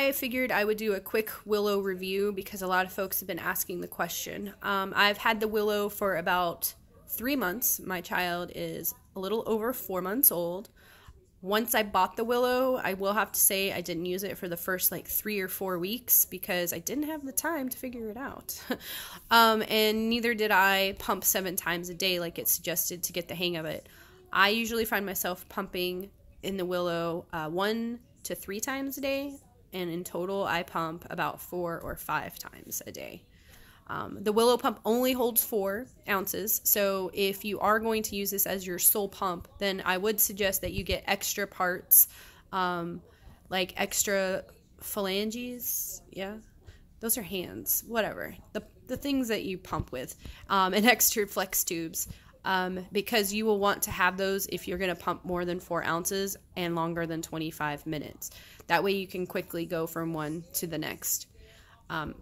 I figured I would do a quick Willow review because a lot of folks have been asking the question. I've had the Willow for about 3 months. My child is a little over 4 months old. Once I bought the Willow, I will have to say I didn't use it for the first like 3 or 4 weeks because I didn't have the time to figure it out. And neither did I pump 7 times a day like it's suggested to get the hang of it. I usually find myself pumping in the Willow 1 to 3 times a day, and in total I pump about 4 or 5 times a day. The Willow Pump only holds 4 ounces, so if you are going to use this as your sole pump, then I would suggest that you get extra parts, like extra phalanges, yeah, those are hands, whatever, the things that you pump with, and extra flex tubes, because you will want to have those if you're going to pump more than 4 ounces and longer than 25 minutes. That way you can quickly go from one to the next.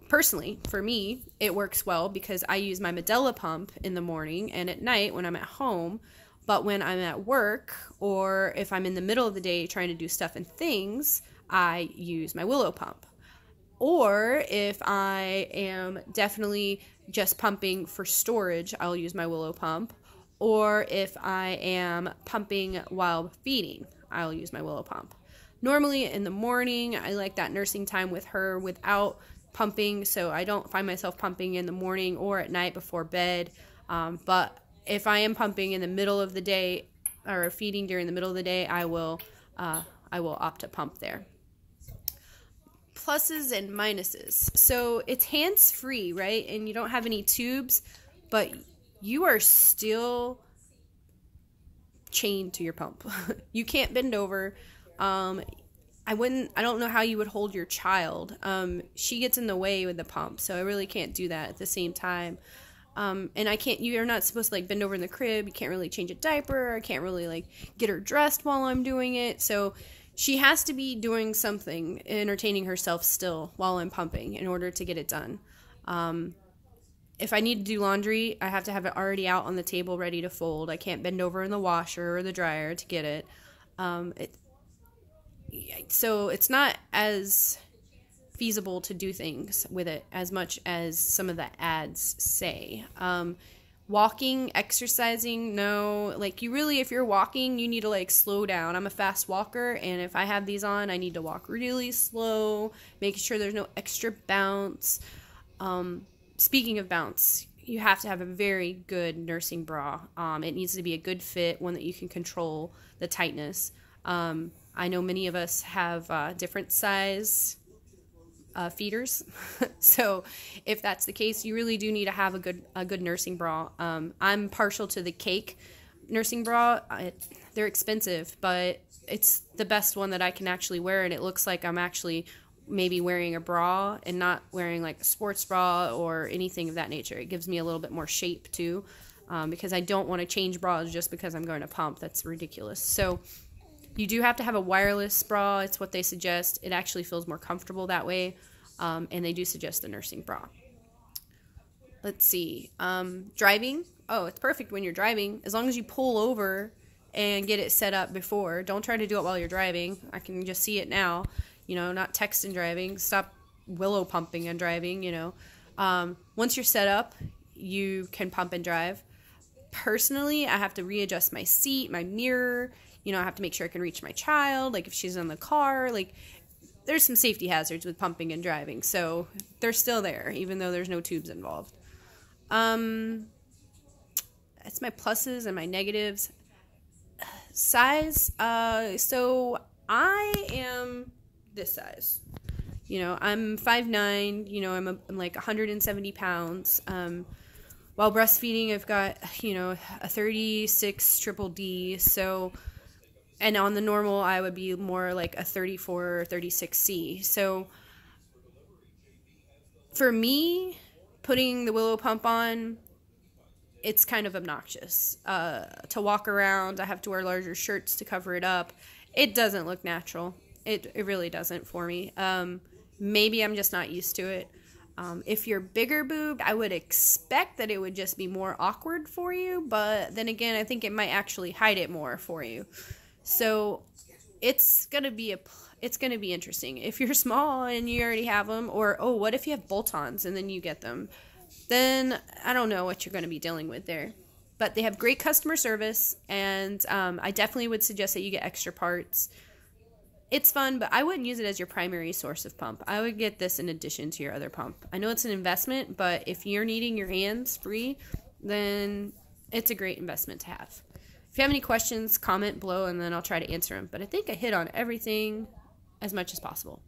Personally, for me, it works well because I use my Medela pump in the morning and at night when I'm at home, but when I'm at work or if I'm in the middle of the day trying to do stuff and things, I use my Willow pump. Or if I am definitely just pumping for storage, I'll use my Willow pump. Or if I am pumping while feeding, I'll use my Willow pump. Normally in the morning, I like that nursing time with her without pumping, so I don't find myself pumping in the morning or at night before bed. But if I am pumping in the middle of the day or feeding during the middle of the day, I will opt to pump there. Pluses and minuses. So it's hands-free, right? And you don't have any tubes, but you are still chained to your pump. You can't bend over. I don't know how you would hold your child. She gets in the way with the pump, so I really can't do that at the same time. And you're not supposed to like bend over in the crib. You can't really change a diaper. I can't really like get her dressed while I'm doing it. So she has to be doing something, entertaining herself still while I'm pumping in order to get it done. If I need to do laundry, I have to have it already out on the table ready to fold. I can't bend over in the washer or the dryer to get it. So it's not as feasible to do things with it as much as some of the ads say. Walking, exercising, no. Like if you're walking, you need to like slow down. I'm a fast walker, and if I have these on, I need to walk really slow, making sure there's no extra bounce. Speaking of bounce, you have to have a very good nursing bra. It needs to be a good fit, one that you can control the tightness. I know many of us have different size feeders, so if that's the case, you really do need to have a good nursing bra. I'm partial to the Cake nursing bra. They're expensive, but it's the best one that I can actually wear, and it looks like I'm actually maybe wearing a bra and not wearing like a sports bra or anything of that nature. It gives me a little bit more shape too, because I don't want to change bras just because I'm going to pump. That's ridiculous. So you do have to have a wireless bra. It's what they suggest. It actually feels more comfortable that way, and they do suggest the nursing bra. Let's see. Driving. Oh, it's perfect when you're driving, as long as you pull over and get it set up before. Don't try to do it while you're driving. I can just see it now. Not text and driving. Stop Willow pumping and driving, Once you're set up, you can pump and drive. Personally, I have to readjust my seat, my mirror. I have to make sure I can reach my child. Like if she's in the car, like there's some safety hazards with pumping and driving. So they're still there, even though there's no tubes involved. That's my pluses and my negatives. Size. So I am this size. I'm 5'9", I'm like 170 pounds. While breastfeeding, I've got, a 36 triple D. So, and on the normal, I would be more like a 34 or 36C. So for me, putting the Willow Pump on, it's kind of obnoxious. To walk around, I have to wear larger shirts to cover it up. It doesn't look natural. It really doesn't for me. Maybe I'm just not used to it. If you're bigger boobed, I would expect that it would just be more awkward for you. But then again, I think it might actually hide it more for you. So it's going to be it's going to be interesting. If you're small and you already have them, or, oh, what if you have bolt-ons and then you get them? Then I don't know what you're going to be dealing with there. But they have great customer service, and I definitely would suggest that you get extra parts. It's fun, but I wouldn't use it as your primary source of pump. I would get this in addition to your other pump. I know it's an investment, but if you're needing your hands free, then it's a great investment to have. If you have any questions, comment below, and then I'll try to answer them. But I think I hit on everything as much as possible.